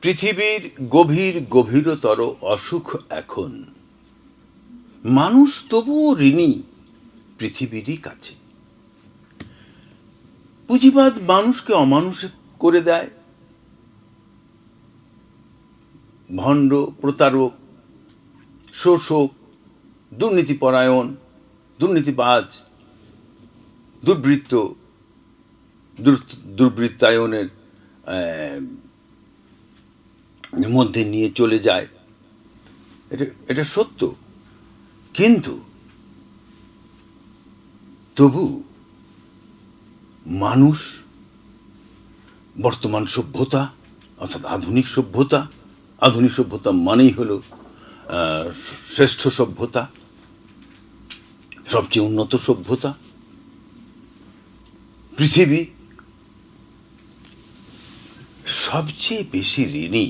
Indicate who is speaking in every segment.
Speaker 1: পৃথিবীর গভীরতর অসুখ এখন। মানুষ তবুও ঋণী পৃথিবীরই কাছে। পুঁজিবাদ মানুষকে অমানুষ করে দেয়। ভণ্ড, প্রতারক, শোষক, দুর্নীতিপরায়ণ, দুর্নীতিবাজ, দুর্বৃত্তায়নের মধ্যে নিয়ে চলে যায়। এটা সত্য, কিন্তু তবু মানুষ বর্তমান সভ্যতা অর্থাৎ আধুনিক সভ্যতা মানেই হলো শ্রেষ্ঠ সভ্যতা, সবচেয়ে উন্নত সভ্যতা। পৃথিবী সবচেয়ে বেশি ঋণী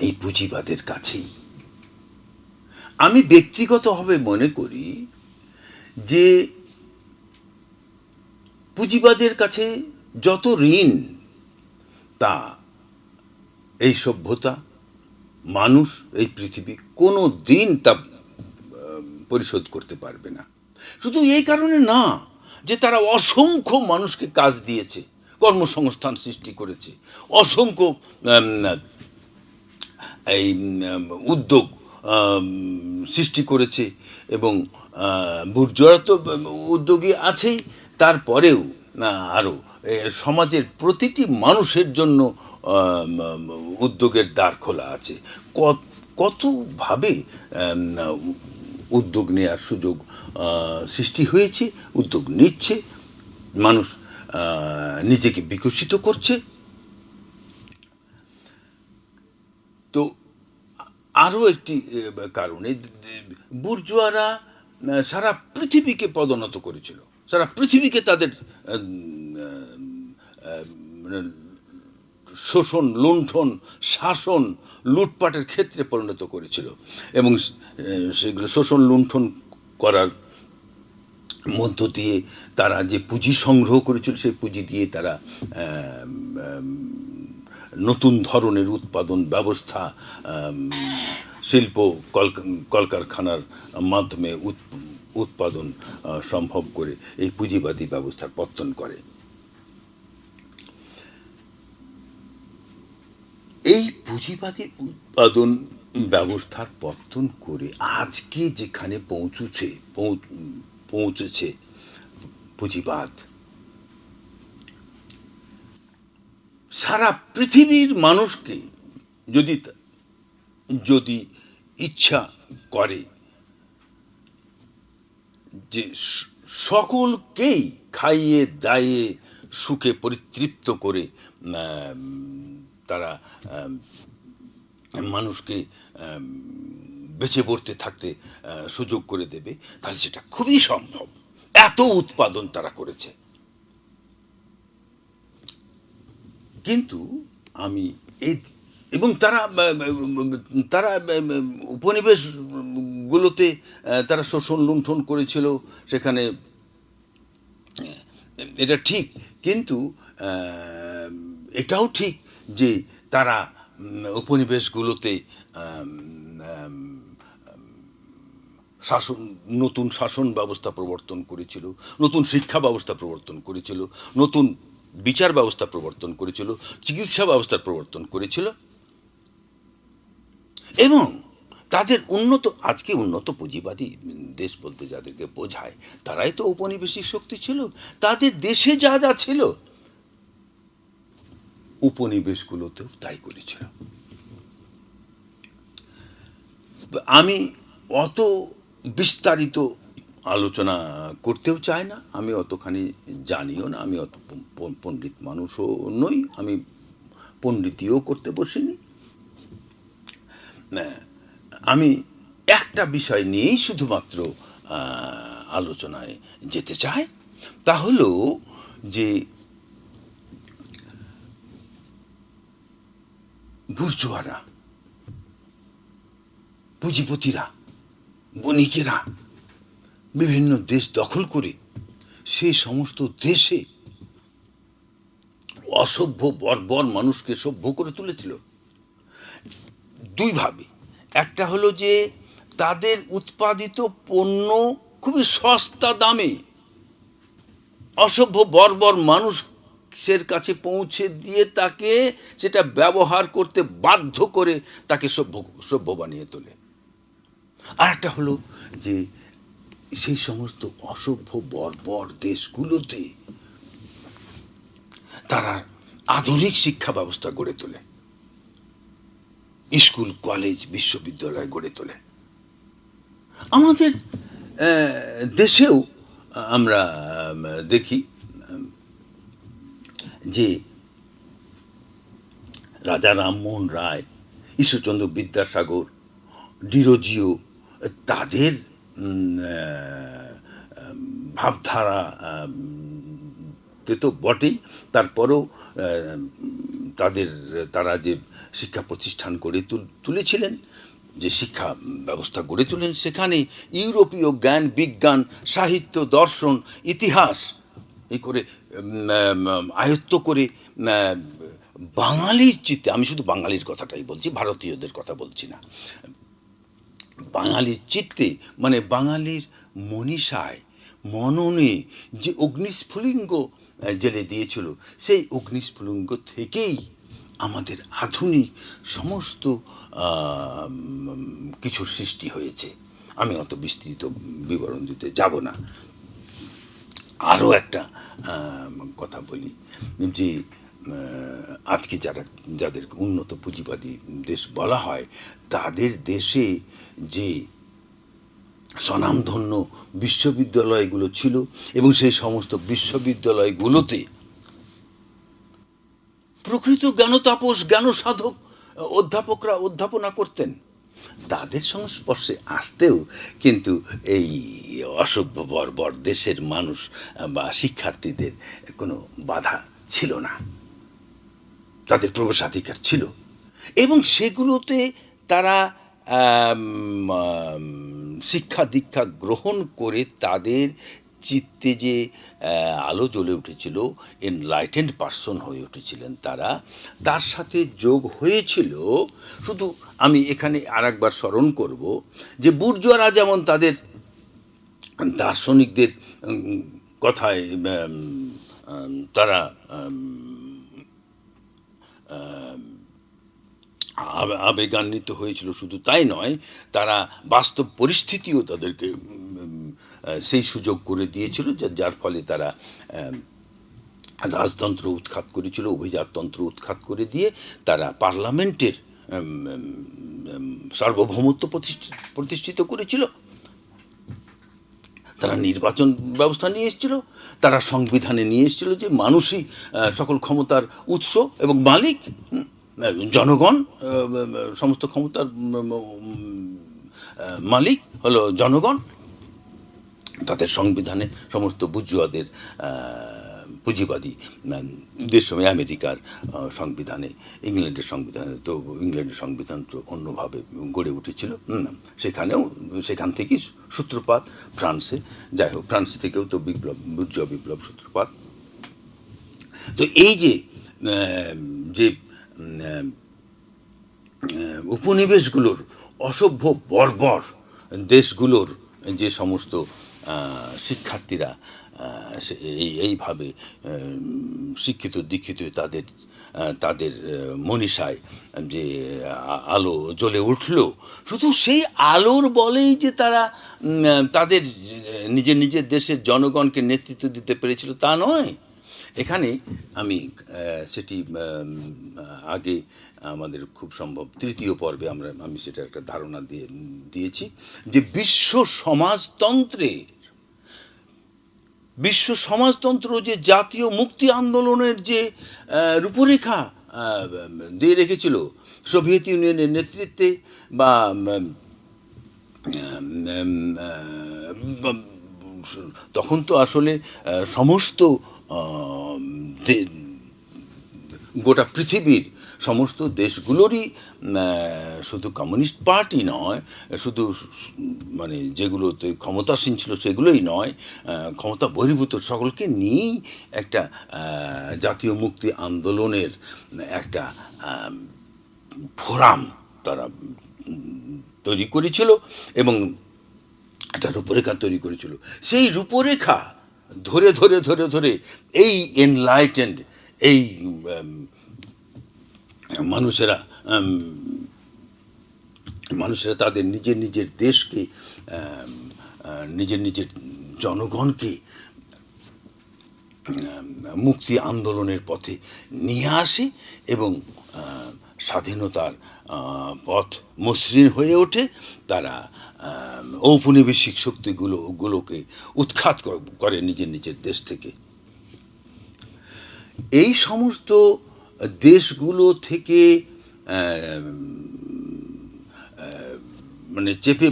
Speaker 1: এই পুঁজিবাদের কাছেই। আমি ব্যক্তিগতভাবে মনে করি যে পুঁজিবাদের কাছে যত ঋণ, তা এই সভ্যতা, মানুষ, এই পৃথিবী কোনো দিন তা পরিশোধ করতে পারবে না। শুধু এই কারণে না যে তারা অসংখ্য মানুষকে কাজ দিয়েছে, কর্মসংস্থান সৃষ্টি করেছে, অসংখ্য এই উদ্যোগ সৃষ্টি করেছে, এবং বুর্জোয়ারা তো উদ্যোগী আছেই, তারপরেও আরও সমাজের প্রতিটি মানুষের জন্য উদ্যোগের দ্বার খোলা আছে। কতভাবে উদ্যোগ নেওয়ার সুযোগ সৃষ্টি হয়েছে, উদ্যোগ নিচ্ছে, মানুষ নিজেকে বিকশিত করছে। তো আরও একটি কারণে বুর্জোয়ারা সারা পৃথিবীকে পদোন্নত করেছিল, সারা পৃথিবীকে তাদের শোষণ, লুণ্ঠন, শাসন, লুটপাটের ক্ষেত্রে পরিণত করেছিল, এবং সেগুলো শোষণ লুণ্ঠন করার মধ্য দিয়ে তারা যে পুঁজি সংগ্রহ করেছিল, সেই পুঁজি দিয়ে তারা নতুন ধরনের উৎপাদন ব্যবস্থা, শিল্প, কলকারখানার মাধ্যমে উৎপাদন সম্ভব করে এই পুঁজিবাদী ব্যবস্থার পত্তন করে। এই পুঁজিবাদী উৎপাদন ব্যবস্থার পত্তন করে আজকে যেখানে পৌঁছেছে পুঁজিবাদ, সারা পৃথিবীর মানুষকে যদি ইচ্ছা করে যে সকলকেই খাইয়ে দাইয়ে সুখে পরিতৃপ্ত করে তারা মানুষকে বেঁচে পড়তে থাকতে সুযোগ করে দেবে, তাহলে সেটা খুবই সম্ভব। এত উৎপাদন তারা করেছে। কিন্তু আমি এবং তারা উপনিবেশগুলোতে তারা শোষণ লুণ্ঠন করেছিল, সেখানে এটা ঠিক, কিন্তু এটাও ঠিক যে তারা উপনিবেশগুলোতে নতুন শাসন ব্যবস্থা প্রবর্তন করেছিল, নতুন শিক্ষা ব্যবস্থা প্রবর্তন করেছিল, নতুন বিচার ব্যবস্থা প্রবর্তন করেছিল, চিকিৎসা ব্যবস্থার প্রবর্তন করেছিল, এবং তাদের আজকে উন্নত পুঁজিবাদী দেশ বলতে যাদেরকে বোঝায়, তারাই তো ঔপনিবেশিক শক্তি ছিল। তাদের দেশে যা যা ছিল, উপনিবেশগুলোতেও তাই করেছিল। আমি অত বিস্তারিত আলোচনা করতেও চাই না, আমি অতখানি জানিও না, আমি অত পণ্ডিত মানুষও নই, আমি পণ্ডিতিও করতে বসিনি। আমি একটা বিষয় নিয়েই শুধুমাত্র আলোচনায় যেতে চাই, তা হলো যে বুর্জোয়ারা, পুঁজিপতিরা, বণিকেরা বিভিন্ন দেশ দখল করে সেই সমস্ত দেশে অসভ্য বর্বর মানুষকে সভ্য করে তুলেছিল দুইভাবে। একটা হলো যে তাদের উৎপাদিত পণ্য খুবই সস্তা দামে অসভ্য বর্বর মানুষের কাছে পৌঁছে দিয়ে তাকে সেটা ব্যবহার করতে বাধ্য করে তাকে সভ্য বানিয়ে তোলে। আর একটা হলো যে সেই সমস্ত অসভ্য বর্বর দেশগুলোতে তারা আধুনিক শিক্ষা ব্যবস্থা গড়ে তোলে, স্কুল কলেজ বিশ্ববিদ্যালয় গড়ে তোলে। আমাদের দেশেও আমরা দেখি যে রাজা রামমোহন রায়, ঈশ্বরচন্দ্র বিদ্যাসাগর, ডিরোজিও তাদের ভাবধারা তো বটেই, তারপরেও তারা যে শিক্ষা প্রতিষ্ঠান গড়ে তুলেছিলেন, যে শিক্ষা ব্যবস্থা গড়ে তুলেন, সেখানে ইউরোপীয় জ্ঞান বিজ্ঞান সাহিত্য দর্শন ইতিহাস এই করে আয়ত্ত করে বাঙালির চিত্তে, আমি শুধু বাঙালির কথাটাই বলছি, ভারতীয়দের কথা বলছি না, বাঙালির চিত্তে মানে বাঙালির মনীষায় মননে যে অগ্নিস্ফুলিঙ্গ জেলে দিয়েছিল, সেই অগ্নিস্ফুলিঙ্গ থেকেই আমাদের আধুনিক সমস্ত কিছুর সৃষ্টি হয়েছে। আমি অত বিস্তৃত বিবরণ দিতে যাব না। আরও একটা কথা বলি যে আজকে যাদের উন্নত পুঁজিবাদী দেশ বলা হয়, তাদের দেশে যে স্বনামধন্য বিশ্ববিদ্যালয়গুলো ছিল এবং সেই সমস্ত বিশ্ববিদ্যালয়গুলোতে প্রকৃত জ্ঞানতাপস জ্ঞানসাধক অধ্যাপকরা অধ্যাপনা করতেন, তাদের সংস্পর্শে আসতেও কিন্তু এই অসভ্য বর্বর দেশের মানুষ বা শিক্ষার্থীদের কোনো বাধা ছিল না, তাদের প্রবেশাধিকার ছিল। এবং সেগুলোতে তারা শিক্ষা দীক্ষা গ্রহণ করে তাদের চিত্তে যে আলো জ্বলে উঠেছিল, এনলাইটেন্ড পারসন হয়ে উঠেছিলেন তারা, তার সাথে যোগ হয়েছিল শুধু, আমি এখানে আর একবার স্মরণ করব যে বুর্জোয়ারা যেমন তাদের দার্শনিকদের কথায় তারা আবেগান্বিত হয়েছিল, শুধু তাই নয়, তারা বাস্তব পরিস্থিতিও তাদেরকে সেই সুযোগ করে দিয়েছিল, যার ফলে তারা রাজতন্ত্র উৎখাত করেছিল, অভিজাততন্ত্র উৎখাত করে দিয়ে তারা পার্লামেন্টের সার্বভৌমত্ব প্রতিষ্ঠিত করেছিল, তারা নির্বাচন ব্যবস্থা নিয়ে এসেছিল, তারা সংবিধানে নিয়ে এসেছিল যে মানুষই সকল ক্ষমতার উৎস এবং মালিক, জনগণ সমস্ত ক্ষমতার মালিক হলো জনগণ। তাদের সংবিধানে সমস্ত বুর্জোয়াদের পুঁজিবাদী দেশ, আমেরিকার সংবিধানে, ইংল্যান্ডের সংবিধানে, তো ইংল্যান্ডের সংবিধান তো অন্যভাবে গড়ে উঠেছিল, সেখান থেকেই সূত্রপাত ফ্রান্সে, যাই হোক ফ্রান্স থেকেও তো বুর্জোয়া বিপ্লব সূত্রপাত। তো এই যে উপনিবেশগুলোর অসভ্য বর্বর দেশগুলোর যে সমস্ত শিক্ষার্থীরা এইভাবে শিক্ষিত দীক্ষিত তাদের মনীষায় যে আলো জ্বলে উঠল, শুধু সেই আলোর বলেই যে তারা তাদের নিজের দেশের জনগণকে নেতৃত্ব দিতে পেরেছিল তা নয়। এখানে আমি সেটি আগে আমাদের খুব সম্ভব তৃতীয় পর্বে আমি সেটা একটা ধারণা দিয়েছি যে বিশ্ব সমাজতন্ত্র যে জাতীয় মুক্তি আন্দোলনের যে রূপরেখা দিয়ে রেখেছিল সোভিয়েত ইউনিয়নের নেতৃত্বে, বা তখন তো আসলে সমস্ত গোটা পৃথিবীর সমস্ত দেশগুলোরই শুধু কমিউনিস্ট পার্টি নয়, শুধু মানে যেগুলোতে ক্ষমতাসীন ছিল সেগুলোই নয়, ক্ষমতা বহির্ভূত সকলকে নিয়েই একটা জাতীয় মুক্তি আন্দোলনের একটা ফোরাম তারা তৈরি করেছিল এবং একটা রূপরেখা তৈরি করেছিল। সেই রূপরেখা ধরে ধরে ধরে ধরে এই এনলাইটেন্ড এই মানুষেরা মানুষেরা তাদের নিজের নিজের দেশকে, নিজের নিজের জনগণকে মুক্তি আন্দোলনের পথে নিয়ে আসে এবং স্বাধীনতার পথ মসৃণ হয়ে ওঠে। তারা ঔপনিবেশিক শক্তিগুলোকে উৎখাত করে নিজের নিজের দেশ থেকে। এই সমস্ত দেশগুলো থেকে মানে চেপে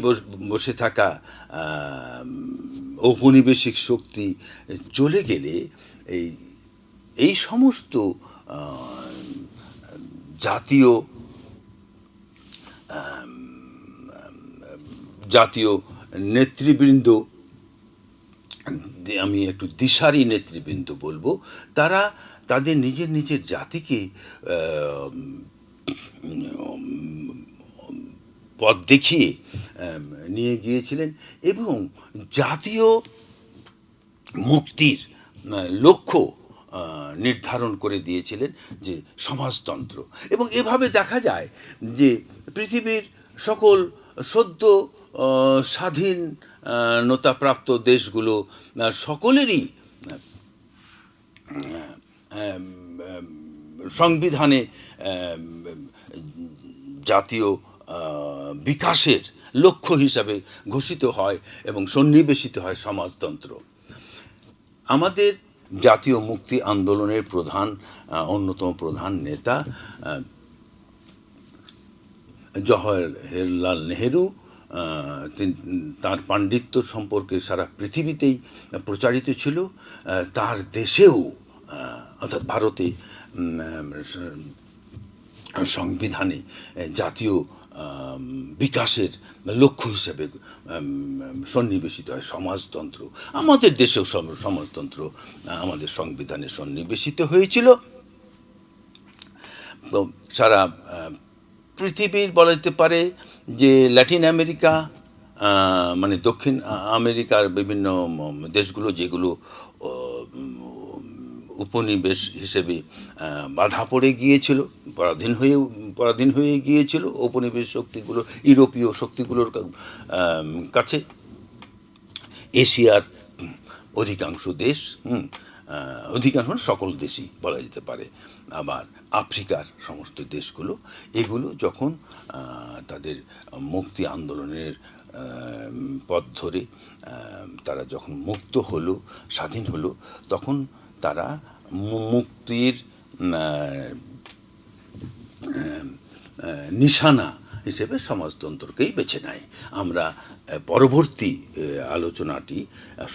Speaker 1: বসে থাকা ঔপনিবেশিক শক্তি চলে গেলে এই সমস্ত জাতীয় জাতীয় নেতৃবৃন্দ, আমি একটু দিশারি নেতৃবৃন্দ বলবো, তারা তাদের নিজের নিজের জাতিকে পথ দেখিয়ে নিয়ে গিয়েছিলেন এবং জাতীয় মুক্তির লক্ষ্য নির্ধারণ করে দিয়েছিলেন যে সমাজতন্ত্র। এবং এভাবে দেখা যায় যে পৃথিবীর সকল সদ্য স্বাধীনতাপ্রাপ্ত দেশগুলো সকলেরই সংবিধানে জাতীয় বিকাশের লক্ষ্য হিসাবে ঘোষিত হয় এবং সন্নিবেশিত হয় সমাজতন্ত্র। আমাদের জাতীয় মুক্তি আন্দোলনের অন্যতম প্রধান নেতা জওহরলাল নেহেরু, তার পাণ্ডিত্য সম্পর্কে সারা পৃথিবীতেই প্রচারিত ছিল। তার দেশেও অর্থাৎ ভারতে সংবিধানে জাতীয় বিকাশের লক্ষ্য হিসেবে সন্নিবেশিত হয় সমাজতন্ত্র। আমাদের দেশেও সমাজতন্ত্র আমাদের সংবিধানে সন্নিবেশিত হয়েছিল। তো সারা পৃথিবীর বলা যেতে পারে যে ল্যাটিন আমেরিকা, মানে দক্ষিণ আমেরিকার বিভিন্ন দেশগুলো যেগুলো উপনিবেশ হিসেবে বাধা পড়ে গিয়েছিল, পরাধীন হয়ে গিয়েছিল উপনিবেশ শক্তিগুলো, ইউরোপীয় শক্তিগুলোর কাছে। এশিয়ার অধিকাংশ দেশ, অধিকাংশ সকল দেশই বলা যেতে পারে, আবার আফ্রিকার সমস্ত দেশগুলো, এগুলো যখন তাদের মুক্তি আন্দোলনের পথ ধরে তারা যখন মুক্ত হলো, স্বাধীন হলো, তখন তারা মুক্তির নিশানা হিসেবে সমাজতন্ত্রকেই বেছে নেয়। আমরা পরবর্তী আলোচনাটি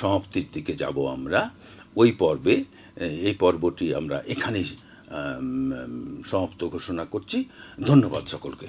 Speaker 1: সমাপ্তির দিকে যাব আমরা ওই পর্বে। এই পর্বটি আমরা এখানেই সমাপ্ত ঘোষণা করছি। ধন্যবাদ সকলকে।